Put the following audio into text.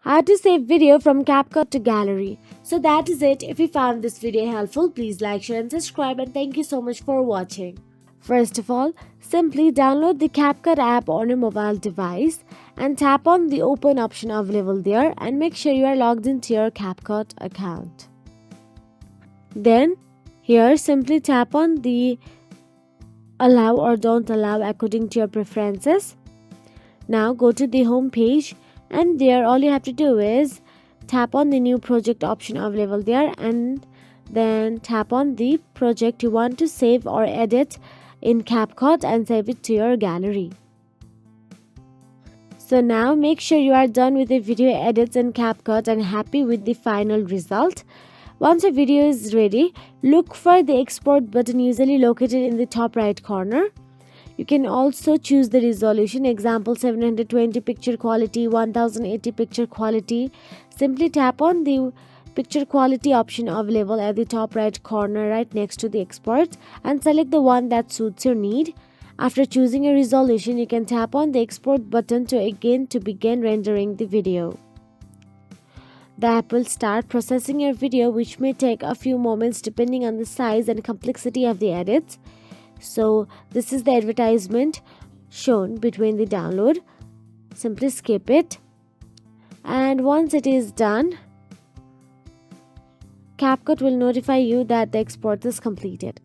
how to save video from CapCut to gallery. So that is it. If you found this video helpful, please like, share and subscribe, and thank you so much for watching. First of all, simply download the CapCut app on your mobile device and tap on the open option available there and make sure you are logged into your CapCut account. Then here simply tap on the allow or don't allow according to your preferences. Now go to the home page, and there all you have to do is tap on the new project option available there and then tap on the project you want to save or edit in CapCut and save it to your gallery. So now make sure you are done with the video edits in CapCut and happy with the final result. Once a video is ready, look for the export button usually located in the top right corner. You can also choose the resolution, example 720 picture quality, 1080 picture quality. Simply tap on the picture quality option available at the top right corner right next to the export and select the one that suits your need. After choosing a resolution, you can tap on the export button to begin rendering the video. The app will start processing your video, which may take a few moments depending on the size and complexity of the edits. So this is the advertisement shown between the download. Simply skip it. And once it is done, CapCut will notify you that the export is completed.